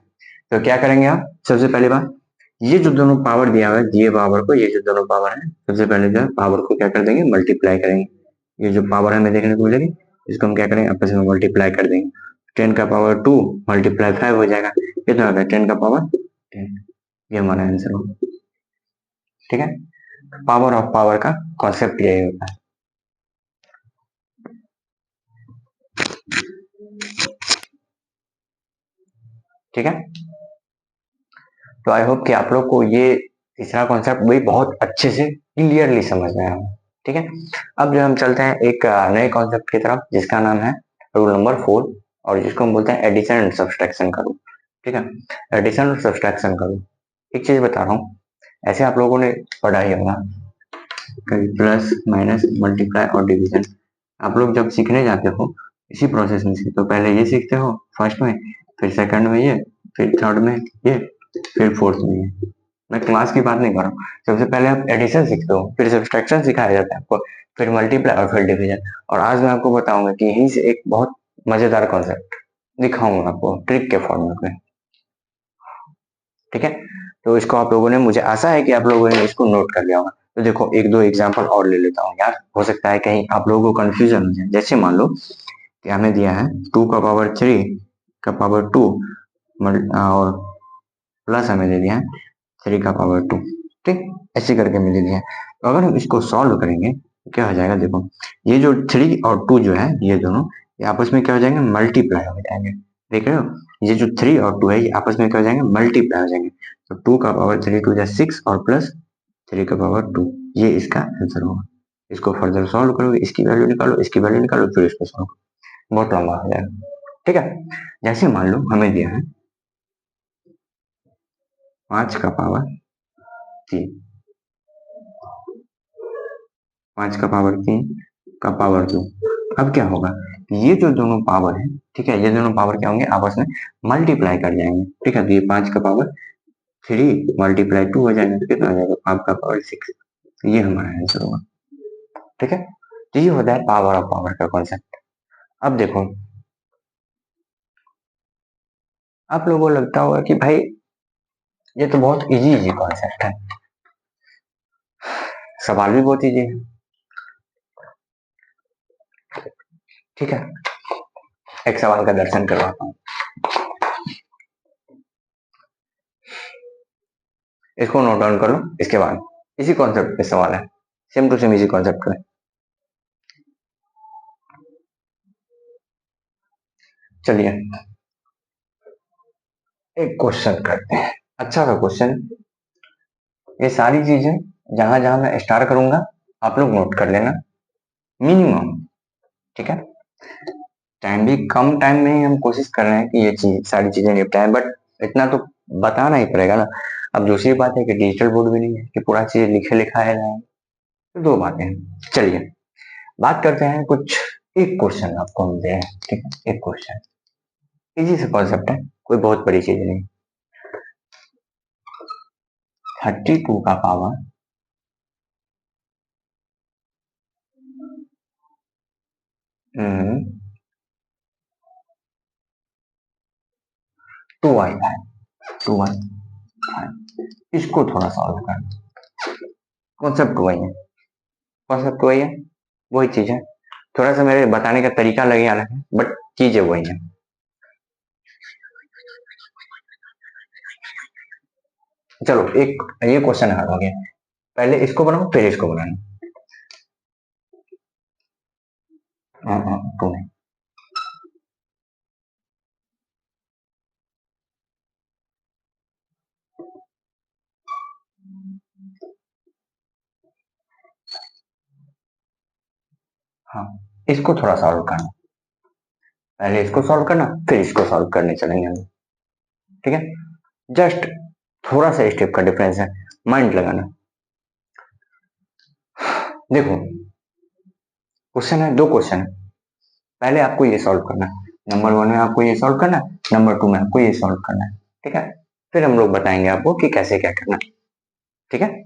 तो क्या करेंगे आप, सबसे पहली बात ये जो दोनों पावर दिया हुआ है, दिए पावर को, ये जो दोनों पावर है, सबसे पहले जो है पावर को क्या कर देंगे, मल्टीप्लाई करेंगे, ये जो पावर हमें देखने को मिलेगी इसको हम क्या करेंगे, आपस में मल्टीप्लाई कर देंगे, 10 का पावर 2 मल्टीप्लाई 5 हो जाएगा, ये तो आ गया 10 का पावर 10, ये हमारा आंसर होगा, ठीक है। पावर ऑफ पावर का कॉन्सेप्ट यही होता है, ठीक है। तो आई होप कि आप लोग को ये तीसरा कॉन्सेप्ट भी बहुत अच्छे से क्लियरली समझ में आया, ठीक है। अब जो हम चलते हैं एक नए कॉन्सेप्ट की तरफ जिसका नाम है रूल नंबर 4, और जिसको हम बोलते हैं एडिशन एंड सब्सट्रैक्शन का रूल, ठीक है। एडिशन और सब्सट्रैक्शन का रूल, एक चीज बता रहा हूँ, ऐसे आप लोगों ने पढ़ा ही होगा कभी प्लस माइनस मल्टीप्लाई और डिवीजन, आप लोग जब सीखने जाते हो इसी प्रोसेस में से, तो पहले ये सीखते हो फर्स्ट में, फिर सेकंड में ये, फिर थर्ड में ये, फिर फोर्थ में ये, मैं क्लास की बात नहीं कर रहा हूँ। सबसे पहले आप एडिशन सीखते हो, फिर सब्सट्रैक्शन सिखाया जाता है आपको, फिर मल्टीप्लाई और फिर डिवीजन। और आज मैं आपको बताऊंगा कि यहीं से एक बहुत मजेदार कॉन्सेप्ट दिखाऊंगा आपको ट्रिक के फॉर्मेट में। ठीक है, तो इसको आप लोगों ने, मुझे आशा है कि आप लोगों ने इसको नोट कर लिया होगा। तो देखो एक दो एग्जांपल और ले लेता हूँ यार, हो सकता है कहीं आप लोगों को कंफ्यूजन हो जाए। जैसे मान लो कि हमें दिया है 2 का पावर 3 का पावर 2 और प्लस हमें दे दिया है 3 का पावर 2। ठीक, ऐसे करके हमें दे दिया है। तो अगर हम इसको सॉल्व करेंगे तो क्या हो जाएगा, देखो ये जो 3 और 2 जो है ये दोनों, ये आपस में क्या हो जाएंगे, मल्टीप्लाई हो जाएंगे। देख रहे हो, ये जो 3 और 2 है ये आपस में क्या हो जाएंगे, मल्टीप्लाई हो जाएंगे। तो 2 का पावर 3 2 6 और प्लस 3 का पावर 2, ये इसका आंसर होगा। इसको फर्दर सॉल्व करोगे, इसकी वैल्यू निकालो, इसकी वैल्यू निकालो, फिर इसको सॉल्व करो, बहुत लंबा हो जाएगा। ठीक है, जैसे मान लो हमें दिया है 5 का पावर 3, 5 का पावर 3 का पावर 2। अब क्या होगा, ये जो दोनों पावर है, ठीक है, ये दोनों पावर क्या होंगे, आपस में मल्टीप्लाई कर जाएंगे। ठीक है, तो ये 5 का पावर 3 मल्टीप्लाई 2 हो जाएगा, तो कितना हो जाएगा, 5 का पावर 6। ये हमारा आंसर होगा। ठीक है, तो ये होता है पावर ऑफ पावर का कॉन्सेप्ट। अब देखो, आप लोगों को लगता होगा कि भाई ये तो बहुत इजी इजी कॉन्सेप्ट है, सवाल भी बहुत इजी है। ठीक है, एक सवाल का दर्शन करवाता हूँ, इसको नोट डाउन कर लो। इसके बाद इसी कॉन्सेप्ट पे सवाल है, सेम टू सेम इसी कॉन्सेप्ट पे। चलिए एक क्वेश्चन करते हैं, अच्छा सा क्वेश्चन। ये सारी चीजें जहां जहां मैं स्टार करूंगा आप लोग नोट कर लेना, मिनिमम। ठीक है, टाइम भी कम टाइम में ही हम कोशिश कर रहे हैं कि ये चीज सारी चीजें निपटाएं, बट इतना तो बताना ही पड़ेगा ना। अब दूसरी बात है कि डिजिटल बोर्ड भी नहीं है कि पूरा चीज लिखे लिखाया जाए, तो दो बातें हैं। चलिए बात करते हैं कुछ, एक क्वेश्चन आपको हम दे रहे हैं। ठीक है, एक क्वेश्चन इजी से कॉन्सेप्ट है, कोई बहुत बड़ी चीज नहीं। 32 का पावर 2 आई 5 इसको थोड़ा सॉल्व करना। कॉन्सेप्ट वही है, कॉन्सेप्ट वही है, वही चीज है। थोड़ा सा मेरे बताने का तरीका लगे अलग है, बट चीजें वही है। चलो एक ये क्वेश्चन हल हो गया, पहले इसको बनाओ फिर इसको बनाना। हाँ हाँ, तो नहीं, हाँ, इसको थोड़ा सॉल्व करना, पहले इसको सॉल्व करना फिर इसको सॉल्व करने चलेंगे हम। ठीक है, जस्ट थोड़ा सा स्टेप का डिफरेंस है, माइंड लगाना। देखो क्वेश्चन है, दो क्वेश्चन है, पहले आपको ये सॉल्व करना है। नंबर 1 में आपको ये सॉल्व करना है, नंबर 2 में आपको ये सॉल्व करना है। ठीक है, फिर हम लोग बताएंगे आपको कि कैसे क्या करना है। ठीक है,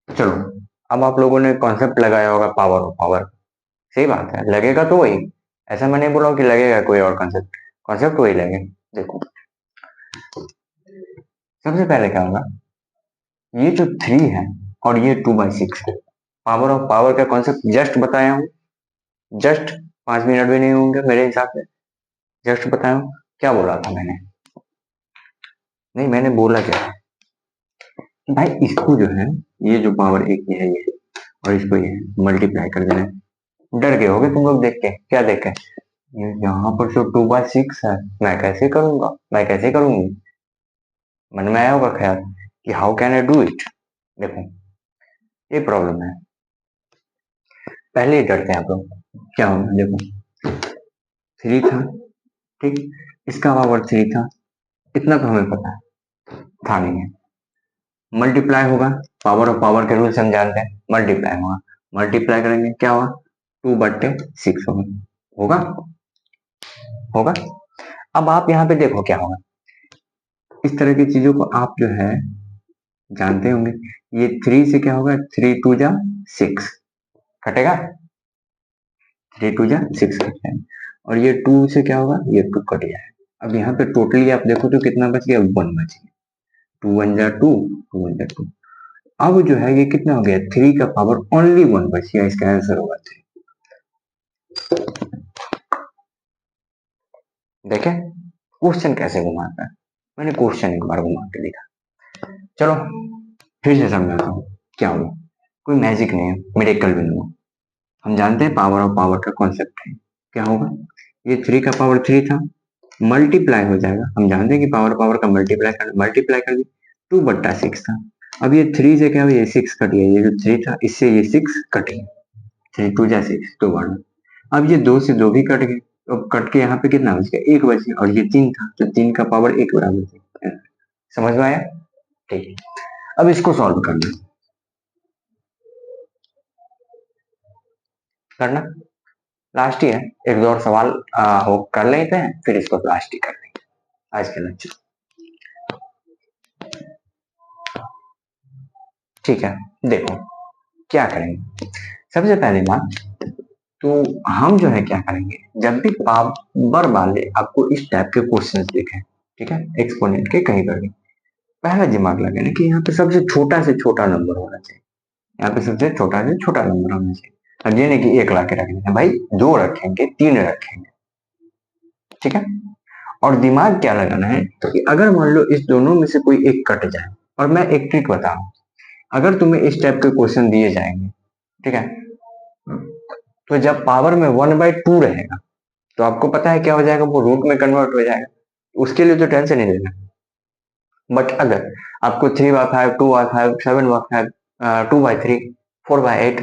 चलो अब आप लोगों ने कॉन्सेप्ट लगाया होगा पावर ऑफ पावर। सही बात है, लगेगा तो वही, ऐसा मैं नहीं बोला हूं कि लगेगा कोई और कॉन्सेप्ट, कॉन्सेप्ट वही लगे। देखो सबसे पहले क्या होगा, ये जो 3 है और ये 2/6 है, पावर ऑफ पावर का कॉन्सेप्ट जस्ट बताया हूँ, जस्ट 5 मिनट भी नहीं होंगे मेरे हिसाब से, जस्ट बताया हूँ। क्या बोला था मैंने, नहीं मैंने बोला क्या भाई, इसको जो है, ये जो पावर एक ये है ये, और इसको ये मल्टीप्लाई कर देना है। डर गए होगे तुम लोग देख के, क्या देख के, ये यहाँ पर जो 2/6 है, मैं कैसे करूंगा, मैं कैसे करूंगी, मन में आया होगा ख्याल कि how can I do it. देखो ये प्रॉब्लम है, पहले ही डरते हैं आप लोग। क्या होगा देखो, 3 था, ठीक, इसका पावर 3 था, इतना तो हमें पता है, था नहीं है, मल्टीप्लाई होगा, पावर ऑफ पावर के रूल्स हम जानते हैं, मल्टीप्लाई होगा, मल्टीप्लाई करेंगे क्या हुआ, 2/6 होगा। होगा होगा। अब आप यहाँ पे देखो क्या होगा, इस तरह की चीजों को आप जो है जानते होंगे। ये 3 से क्या होगा, 3 2 जा 6 कटेगा, 3 2 जा 6 कटेगा। और ये 2 से क्या होगा, ये 2 कट जाएगा। अब यहाँ पे टोटली आप देखो तो कितना बच गया, 1 बच गया। 2 1 जा 2, 2 1 जा 2। अब जो है ये कितना हो गया, 3 का पावर ओनली 1 बच गया, इसका आंसर होगा 3। देखे क्वेश्चन कैसे घुमाता है, मैंने क्वेश्चन एक बार घुमा के दिखा। चलो फिर से समझाता हूँ क्या हुआ। कोई मैजिक नहीं है, मिरेकल भी नहीं हुआ। हम जानते हैं पावर ऑफ पावर का कॉन्सेप्ट है। क्या होगा, ये 3 का पावर 3 था, मल्टीप्लाई हो जाएगा। हम जानते हैं कि पावर पावर का मल्टीप्लाई कर दी, 2 बट्टा 6 था। अब ये 3 से क्या हुआ, ये 6 कट गया, ये जो 3 था इससे ये 6 कट गया, 3 2 जा 6 2 1। अब ये 2 से 2 भी कट गए, तो कट के यहाँ पे कितना बच गया, 1 बच गया। और ये 3 था तो 3 का पावर 1 बराबर था। समझ में आया, ठीक। अब इसको सॉल्व करना लास्ट ही है, एक दो और सवाल हो कर लेते हैं, फिर इसको लास्ट ही कर लेंगे आज के लेक्चर। ठीक है, देखो क्या करेंगे। सबसे पहले बात तो हम जो है क्या करेंगे, जब भी पावर वाले आपको इस टाइप के क्वेश्चंस दिखे, ठीक है, एक्सपोनेंट के कहीं पर भी, पहला दिमाग लगाना कि यहाँ पे सबसे छोटा से छोटा नंबर होना चाहिए। यहाँ पे सबसे छोटा से छोटा नंबर होना चाहिए। अब ये नहीं कि 1 ला के रख देना भाई, 2 रखेंगे 3 रखेंगे, ठीक है। और दिमाग क्या लगाना है, तो कि अगर मान लो इस दोनों में से कोई एक कट जाए, और मैं एक ट्रिक बताऊं, अगर तुम्हें इस टाइप के क्वेश्चन दिए जाएंगे, ठीक है, तो जब पावर में 1/2 रहेगा तो आपको पता है क्या हो जाएगा, वो रूट में कन्वर्ट हो जाएगा, उसके लिए तो टेंशन नहीं लेना। बट अगर आपको 3/5 2/5 7/5 2/3 4/8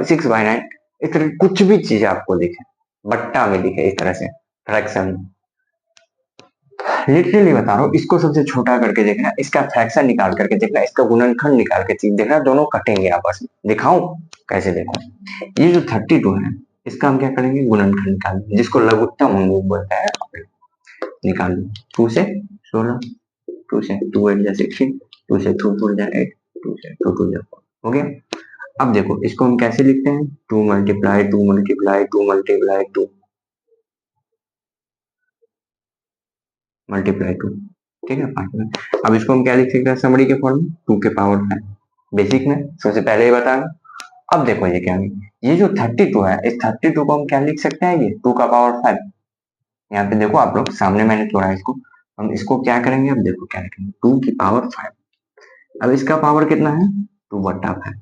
6/9 इस तरह कुछ भी चीज आपको दिखे, बट्टा में दिखे, इस तरह से फ्रैक्शन, लिटरली बता रहा हूँ, इसको सबसे छोटा करके देखना, इसका फ्रैक्शन निकाल करके देखना, इसका गुणनखंड निकाल के देखना, दोनों कटेंगे आपस में। दिखाऊं कैसे, देखो ये जो 32 है इसका हम क्या करेंगे, गुणनखंड निकालेंगे, जिसको लघुत्तम हम लोग बोलते हैं। निकाल लो, 2 से 16, 2 से 2 8 जा 16, 2 से 2 4 जा 8, 2 से 2 2 जा 4 हो गया। अब देखो इसको हम कैसे लिखते हैं, 2 मल्टीप्लाई 2 मल्टीप्लाई 2 मल्टीप्लाई 2 मल्टीप्लाई 2, ठीक है 5 में। अब इसको हम क्या लिख सकते हैं, समरी के फॉर्म में 2 के पावर 5, बेसिक में सबसे पहले ही बताया। अब देखो ये क्या है, ये जो 32 है, इस 32 को हम क्या लिख सकते हैं, ये 2 का पावर 5। यहाँ पे देखो आप लोग सामने मैंने तोड़ा है इसको, हम इसको क्या करेंगे, अब देखो क्या लिखेंगे, 2 की पावर 5। अब इसका पावर कितना है, 2/5।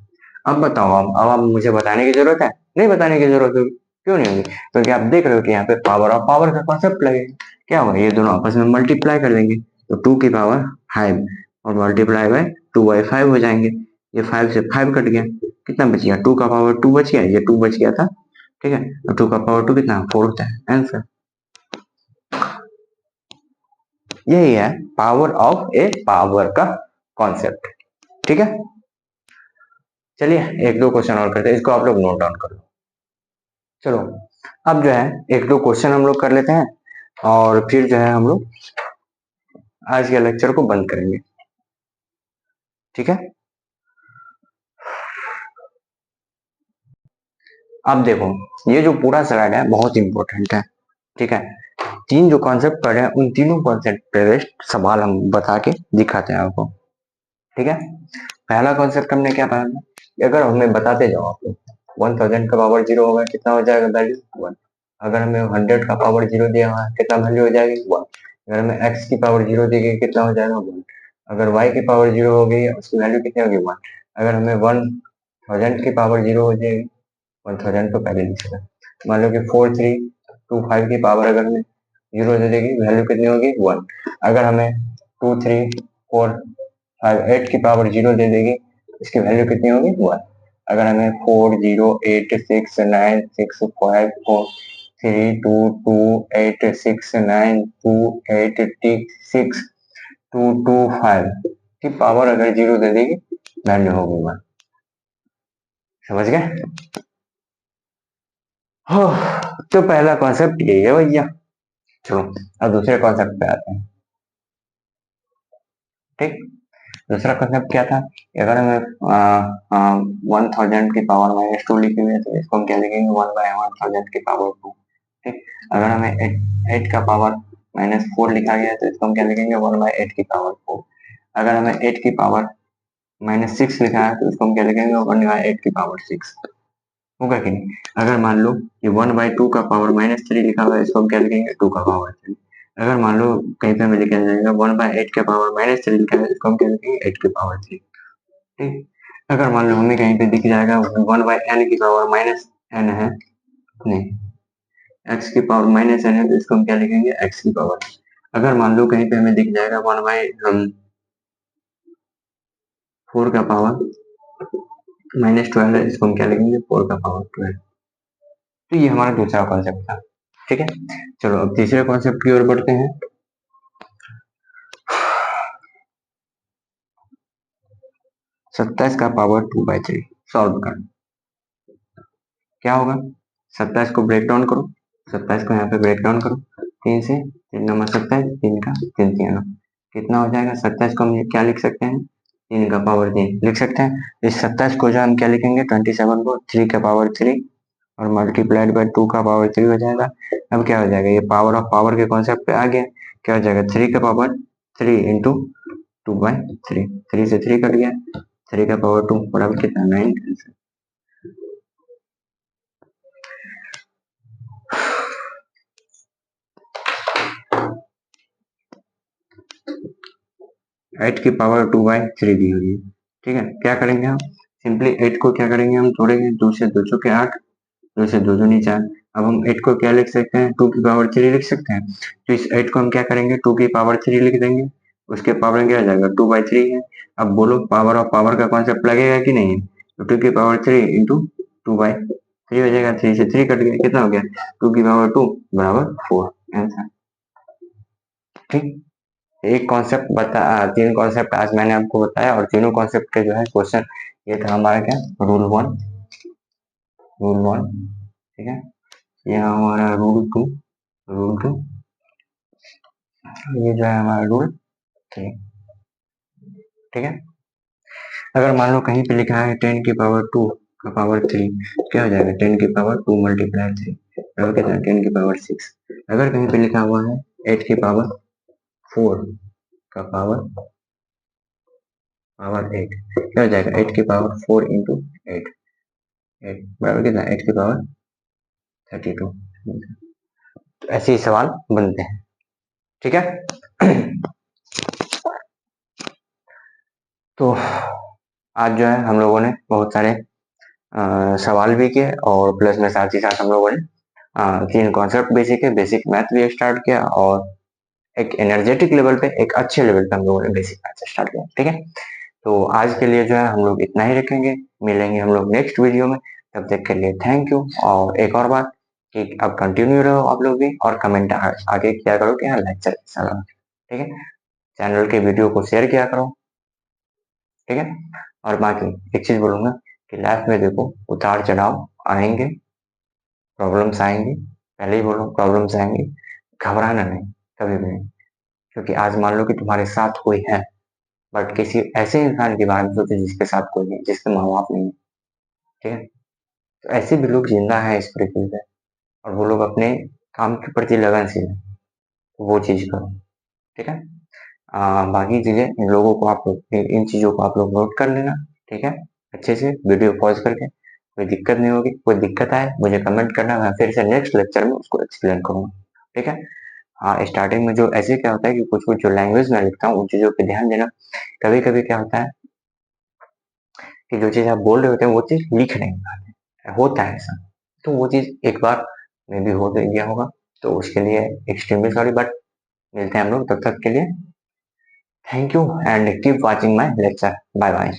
अब बताओ, अब आप मुझे बताने की जरूरत है, नहीं बताने की जरूरत होगी, क्यों नहीं होगी, क्योंकि आप देख रहे हो कि यहाँ पे पावर और पावर का कॉन्सेप्ट लगेगा। क्या होगा, ये दोनों आपस में मल्टीप्लाई कर देंगे, तो 2 की पावर 5 और मल्टीप्लाई बाय 2/5 हो जाएंगे। ये 5 से 5 कट गया, कितना बच गया, 2 का पावर 2 बच गया, ये 2 बच गया था, ठीक है। तो 2 का पावर 2 कितना, 4 होता है आंसर। यही है पावर ऑफ ए पावर का कॉन्सेप्ट, ठीक है। चलिए एक दो क्वेश्चन और करते हैं, इसको आप लोग नोट डाउन कर लो। चलो अब जो है एक दो क्वेश्चन हम लोग कर लेते हैं, और फिर जो है हम लोग आज के लेक्चर को बंद करेंगे, ठीक है। अब देखो ये जो पूरा स्लाइड है बहुत इंपॉर्टेंट है, ठीक है। 3 जो कॉन्सेप्ट पढ़े हैं उन तीनों कॉन्सेप्ट पे बेस्ड सवाल हम बता के दिखाते हैं आपको, ठीक है। पहला कॉन्सेप्ट हमने क्या पढ़ा था, अगर हमें बताते जाओ आप लोग, 1000 का पावर 0 होगा कितना हो जाएगा वैल्यू 1। अगर हमें 100 का पावर 0 दिया हुआ है कितना वैल्यू हो जाएगी 1। अगर हमें x की पावर 0 दी गई कितना हो जाएगा 1। अगर y की पावर 0 हो गई उसकी वैल्यू कितनी होगी 1। अगर हमें 1000 की पावर 0 हो जाएगी, 1000 तो पहले लिख सकते, मान लो कि 4325 की पावर अगर हमें 0 दे देगी, वैल्यू कितनी होगी 1। अगर हमें 23458 की पावर 0 दे देगी, इसकी वैल्यू कितनी होगी 1। अगर हमें 40869654328692862225 की पावर अगर 0 दे देगी, वैल्यू होगी 1। समझ गए। हो, तो पहला कॉन्सेप्ट यही है भैया। चलो अब दूसरे कॉन्सेप्ट पे आते हैं। ठीक, दूसरा कॉन्सेप्ट क्या था कि अगर हमें 1000 की पावर -2 लिखी हुई है तो इसको हम क्या लिखेंगे, 1/1000 की पावर 2। ठीक, अगर हमें 8 का पावर -4 लिखा गया है तो इसको हम क्या लिखेंगे, 1/8 की पावर 4। अगर हमें 8 की पावर -6 लिखा है तो इसको हम क्या लिखेंगे, 1/8 की पावर 6। होगा कि नहीं। अगर मान लो ये 1/2 का पावर -3 लिखा हुआ है, इसको हम क्या लिखेंगे, 2 का पावर 3। अगर मान लो कहीं पे हमें लिखा जाएगा 1/8 के पावर -3 लिखा है, इसको हम क्या लिखेंगे, 8 की पावर 3। ठीक, अगर मान लो हमें कहीं पे दिख जाएगा 1/n की पावर -n है, नहीं, x की पावर -n है, तो इसको हम क्या लिखेंगे, x की पावर। अगर मान लो कहीं पे हमें दिख जाएगा 1/4 का पावर -12 है, इसको हम क्या लिखेंगे, 4 का पावर 12। तो ये हमारा दूसरा कॉन्सेप्ट था। ठीक है, चलो अब तीसरे कॉन्सेप्ट की ओर बढ़ते हैं। 27 का पावर 2/3 सॉल्व कर, क्या होगा, 27 को ब्रेक डाउन करो, 27 को यहाँ पे ब्रेक डाउन करो, 3 से 3 नंबर 27, 3 का 3 3 कितना हो जाएगा, 27 को हम क्या लिख सकते हैं, 3 का पावर 3 लिख सकते हैं। इस 27 को जो हम क्या लिखेंगे, 27 को 3 का पावर 3 और मल्टीप्लाइड बाय 2 का पावर 3 हो जाएगा। अब क्या हो जाएगा, ये पावर ऑफ पावर के कॉन्सेप्ट पे आ गया। क्या हो जाएगा, 3 का पावर 3 इंटू 2/3, 3 से 3 कट गया, 3 का पावर 2 बराबर कितना, 9। 8 की पावर 2/3 दी हुई है। ठीक है, क्या करेंगे हम, सिंपली 8 को क्या करेंगे, हम तोड़ेंगे, 2 से 2 चौके 8, 2 से 2 दूनी 4। अब हम 8 को क्या लिख सकते हैं, 2 की पावर 3 लिख सकते हैं। तो इस 8 को हम क्या करेंगे, 2 की पावर 3 लिख देंगे, उसके पावर क्या आ जाएगा, 2/3 है। अब बोलो पावर ऑफ पावर का कॉन्सेप्ट लगेगा कि नहीं, तो 2 की पावर 3 इंटू 2/3 हो जाएगा, 3 से 3 कट गया, कितना हो गया, 2 की पावर 2 बराबर 4 आंसर। ठीक, एक कॉन्सेप्ट बता, 3 कॉन्सेप्ट आज मैंने आपको बताया और तीनों कॉन्सेप्ट के जो है क्वेश्चन, ये था हमारा क्या, रूल 1, रूल 1। ठीक है, ये हमारा रूल 2, रूल 2, ये जो है हमारा रूल 3। ठीक है, अगर मान लो कहीं पे लिखा है 10 की पावर 2 का पावर 3, क्या हो जाएगा, 10 की पावर 2 मल्टीप्लाई 3 बराबर कितना, 10 की पावर 6। अगर कहीं पे लिखा हुआ है 8 की पावर 4 का पावर 8, क्या हो जाएगा, 8 की पावर 4 इंटू 8, 8 बराबर कितना, 8 की पावर 32। तो ऐसे ही सवाल बनते हैं। ठीक है, तो आज जो है हम लोगों ने बहुत सारे सवाल भी किए और प्लस में साथ ही साथ हम लोगों ने 3 कॉन्सेप्ट भी सीखे, बेसिक मैथ भी स्टार्ट किया और एक एनर्जेटिक लेवल पे, एक अच्छे लेवल पे हम लोगों ने बेसिक मैथ स्टार्ट किया। ठीक है, तो आज के लिए जो है हम लोग इतना ही रखेंगे, मिलेंगे हम लोग नेक्स्ट वीडियो में, तब तक के लिए थैंक यू। और एक और बात कि अब कंटिन्यू रहो आप लोग भी और कमेंट आगे किया करो कि हाँ लेक्चर कैसा लगा। ठीक है, चैनल के वीडियो को शेयर किया करो। ठीक है, और बाकी एक चीज बोलूंगा कि लाइफ में देखो उतार चढ़ाव आएंगे, प्रॉब्लम्स आएंगी, पहले ही बोलो प्रॉब्लम्स आएंगी, घबराना नहीं कभी भी नहीं। क्योंकि आज मान लो कि तुम्हारे साथ कोई है, बट किसी ऐसे इंसान के बारे में सोचो जिसके साथ कोई नहीं, जिसके माँ बाप नहीं है। ठीक है, तो ऐसे भी लोग जिंदा है इस पृथ्वी पे और वो लोग अपने काम के प्रति लगनशील है, तो वो चीज करो। ठीक है, बाकी चीजें इन लोगों को आप लोग इन चीजों को आप लोग नोट कर लेना। ठीक है, अच्छे से वीडियो पॉज करके, कोई दिक्कत नहीं होगी, कोई दिक्कत आए मुझे कमेंट करना, मैं फिर से नेक्स्ट लेक्चर में उसको एक्सप्लेन करूंगा। ठीक है, हाँ स्टार्टिंग में जो ऐसे क्या होता है कि कुछ कुछ जो लैंग्वेज मैं लिखता हूँ उन चीजों पे ध्यान देना। कभी कभी क्या होता है कि जो चीज आप बोल रहे होते हैं वो चीज लिख नहीं पाते, होता है ऐसा, तो वो चीज एक बार में भी हो गया होगा, तो उसके लिए एक्सट्रीमली सॉरी, बट मिलते हैं हम लोग, तब तक के लिए thank you and keep watching my lecture, bye bye.